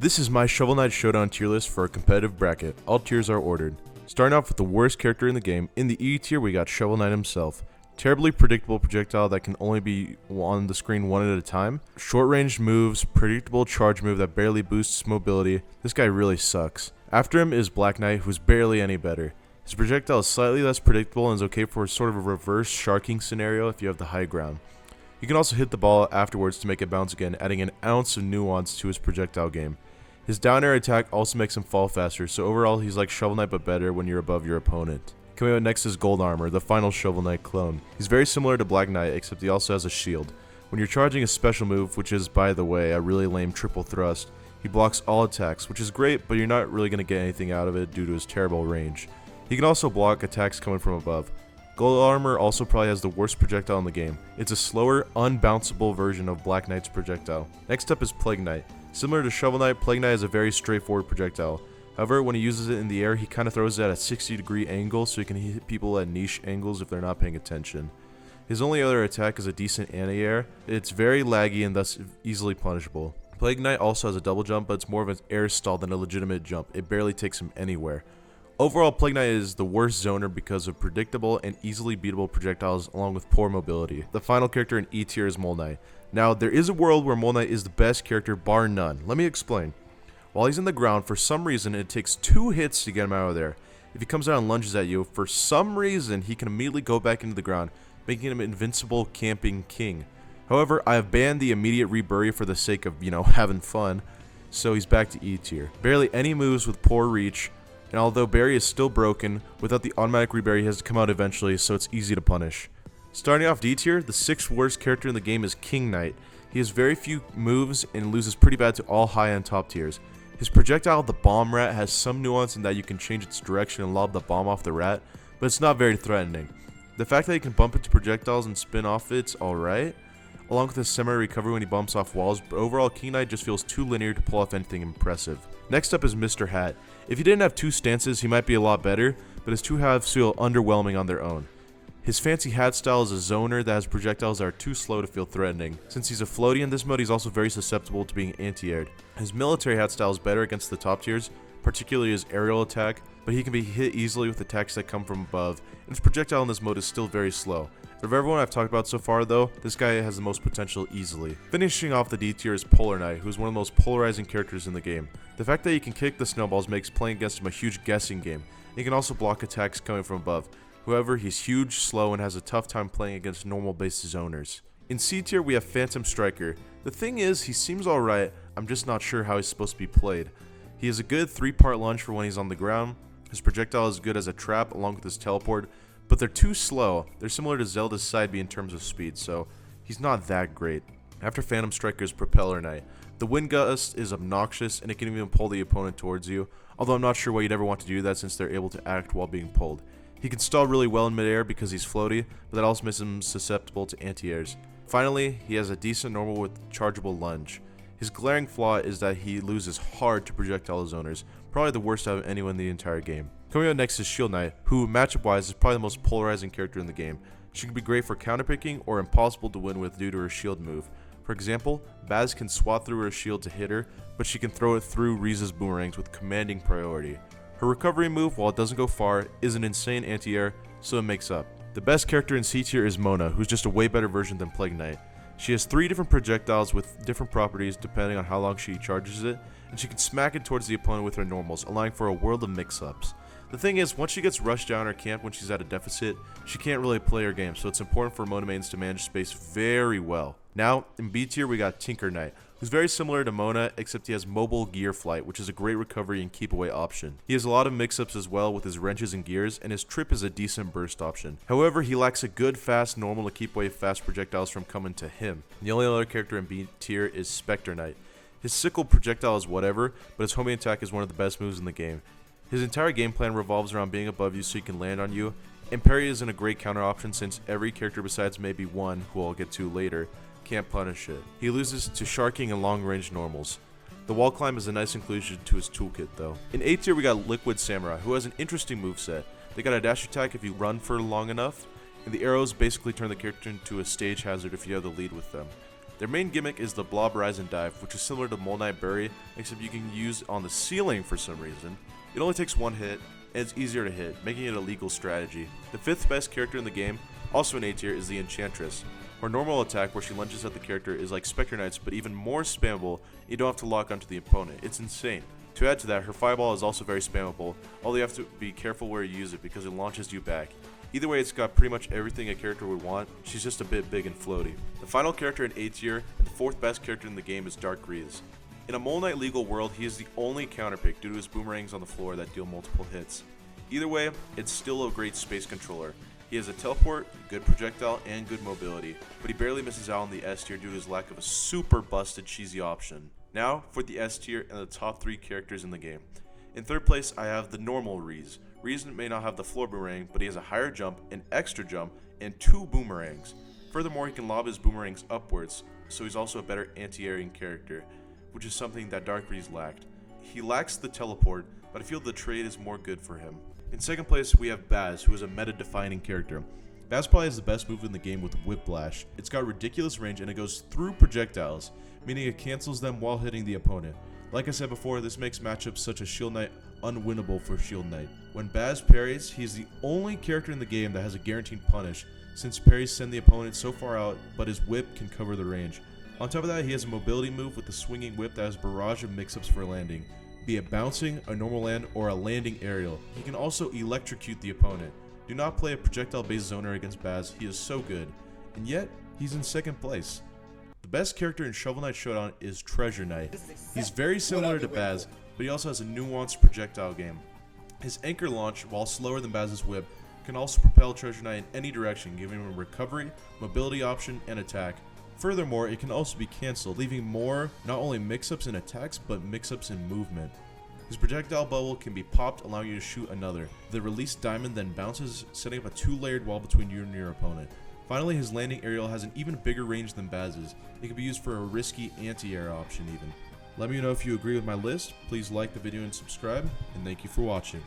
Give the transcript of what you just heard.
This is my Shovel Knight Showdown tier list for a competitive bracket. All tiers are ordered. Starting off with the worst character in the game, in the E tier we got Shovel Knight himself. Terribly predictable projectile that can only be on the screen one at a time. Short range moves, predictable charge move that barely boosts mobility. This guy really sucks. After him is Black Knight, who's barely any better. His projectile is slightly less predictable and is okay for sort of a reverse sharking scenario if you have the high ground. You can also hit the ball afterwards to make it bounce again, adding an ounce of nuance to his projectile game. His down air attack also makes him fall faster, so overall he's like Shovel Knight but better when you're above your opponent. Coming out next is Goldarmor, the final Shovel Knight clone. He's very similar to Black Knight, except he also has a shield. When you're charging a special move, which is, by the way, a really lame triple thrust, he blocks all attacks, which is great, but you're not really going to get anything out of it due to his terrible range. He can also block attacks coming from above. Goldarmor also probably has the worst projectile in the game. It's a slower, unbounceable version of Black Knight's projectile. Next up is Plague Knight. Similar to Shovel Knight, Plague Knight is a very straightforward projectile. However, when he uses it in the air, he kind of throws it at a 60-degree angle so he can hit people at niche angles if they're not paying attention. His only other attack is a decent anti-air. It's very laggy and thus easily punishable. Plague Knight also has a double jump, but it's more of an air stall than a legitimate jump. It barely takes him anywhere. Overall, Plague Knight is the worst zoner because of predictable and easily beatable projectiles along with poor mobility. The final character in E tier is Mole Knight. Now, there is a world where Mole Knight is the best character bar none. Let me explain. While he's in the ground, for some reason, it takes 2 hits to get him out of there. If he comes out and lunges at you, for some reason, he can immediately go back into the ground, making him invincible camping king. However, I have banned the immediate rebury for the sake of, having fun, so he's back to E tier. Barely any moves with poor reach, and although Barry is still broken, without the automatic rebury he has to come out eventually, so it's easy to punish. Starting off D tier, the 6th worst character in the game is King Knight. He has very few moves and loses pretty bad to all high and top tiers. His projectile, the Bomb Rat, has some nuance in that you can change its direction and lob the bomb off the rat, but it's not very threatening. The fact that he can bump into projectiles and spin off it's alright, along with his semi-recovery when he bumps off walls, but overall King Knight just feels too linear to pull off anything impressive. Next up is Mr. Hat. If he didn't have 2 stances, he might be a lot better, but his 2 halves feel underwhelming on their own. His fancy hat style is a zoner that has projectiles that are too slow to feel threatening. Since he's a floaty in this mode, he's also very susceptible to being anti-aired. His military hat style is better against the top tiers, particularly his aerial attack, but he can be hit easily with attacks that come from above, and his projectile in this mode is still very slow. Of everyone I've talked about so far though, this guy has the most potential easily. Finishing off the D tier is Polar Knight, who is one of the most polarizing characters in the game. The fact that he can kick the snowballs makes playing against him a huge guessing game. He can also block attacks coming from above. However, he's huge, slow, and has a tough time playing against normal base zoners. In C tier we have Phantom Striker. The thing is, he seems alright, I'm just not sure how he's supposed to be played. He has a good 3-part lunge for when he's on the ground. His projectile is good as a trap along with his teleport, but they're too slow. They're similar to Zelda's Side B in terms of speed, so he's not that great. After Phantom Striker is Propeller Knight. The wind gust is obnoxious and it can even pull the opponent towards you, although I'm not sure why you'd ever want to do that since they're able to act while being pulled. He can stall really well in midair because he's floaty, but that also makes him susceptible to anti-airs. Finally, he has a decent normal with chargeable lunge. His glaring flaw is that he loses hard to projectile zoners, probably the worst out of anyone in the entire game. Coming up next is Shield Knight, who matchup-wise is probably the most polarizing character in the game. She can be great for counterpicking or impossible to win with due to her shield move. For example, Baz can swat through her shield to hit her, but she can throw it through REIZE's boomerangs with commanding priority. Her recovery move, while it doesn't go far, is an insane anti-air, so it makes up. The best character in C tier is Mona, who's just a way better version than Plague Knight. She has 3 different projectiles with different properties depending on how long she charges it, and she can smack it towards the opponent with her normals, allowing for a world of mix-ups. The thing is, once she gets rushed down her camp when she's at a deficit, she can't really play her game, so it's important for Mona mains to manage space very well. Now, in B tier we got Tinker Knight, who's very similar to Mona, except he has mobile gear flight, which is a great recovery and keep away option. He has a lot of mix-ups as well with his wrenches and gears, and his trip is a decent burst option. However, he lacks a good fast normal to keep away fast projectiles from coming to him. The only other character in B tier is Specter Knight. His sickle projectile is whatever, but his homing attack is one of the best moves in the game. His entire game plan revolves around being above you so he can land on you, and parry isn't a great counter option since every character besides maybe one, who I'll get to later, can't punish it. He loses to sharking and long range normals. The wall climb is a nice inclusion to his toolkit though. In A tier we got Liquid Samurai, who has an interesting moveset. They got a dash attack if you run for long enough, and the arrows basically turn the character into a stage hazard if you have the lead with them. Their main gimmick is the 𝕤𝕚𝕓𝕤𝕤𝕤𝕤, which is similar to 𝕤𝕤𝕬𝕤𝕤, except you can use on the ceiling for some reason. It only takes one hit, and it's easier to hit, making it a legal strategy. The 5th best character in the game, also in A tier, is the Enchantress. Her normal attack, where she lunges at the character, is like Spectre Knights, but even more spammable. You don't have to lock onto the opponent. It's insane. To add to that, her fireball is also very spammable, although you have to be careful where you use it because it launches you back. Either way, it's got pretty much everything a character would want. She's just a bit big and floaty. The final character in A tier, and the 4th best character in the game, is REIZE. In a Mole Knight legal world, he is the only counterpick due to his boomerangs on the floor that deal multiple hits. Either way, it's still a great space controller. He has a teleport, good projectile, and good mobility, but he barely misses out on the S tier due to his lack of a super busted cheesy option. Now for the S tier and the top 3 characters in the game. In 3rd place, I have the normal REIZE. REIZE may not have the floor boomerang, but he has a higher jump, an extra jump, and 2 boomerangs. Furthermore, he can lob his boomerangs upwards, so he's also a better anti-airing character, which is something that REIZE lacked. He lacks the teleport, but I feel the trade is more good for him. In 2nd place, we have Baz, who is a meta-defining character. Baz probably has the best move in the game with Whiplash. It's got ridiculous range and it goes through projectiles, meaning it cancels them while hitting the opponent. Like I said before, this makes matchups such as Shield Knight unwinnable for Shield Knight. When Baz parries, he is the only character in the game that has a guaranteed punish, since parries send the opponent so far out, but his whip can cover the range. On top of that, he has a mobility move with the swinging whip that has a barrage of mix-ups for landing, be it bouncing, a normal land, or a landing aerial. He can also electrocute the opponent. Do not play a projectile-based zoner against Baz, he is so good. And yet, he's in 2nd place. The best character in Shovel Knight Showdown is Treasure Knight. He's very similar to Baz, but he also has a nuanced projectile game. His anchor launch, while slower than Baz's whip, can also propel Treasure Knight in any direction, giving him a recovery, mobility option, and attack. Furthermore, it can also be cancelled, leaving more not only mix-ups in attacks, but mix-ups in movement. His projectile bubble can be popped, allowing you to shoot another. The released diamond then bounces, setting up a 2-layered wall between you and your opponent. Finally, his landing aerial has an even bigger range than Baz's. It can be used for a risky anti-air option even. Let me know if you agree with my list. Please like the video and subscribe, and thank you for watching.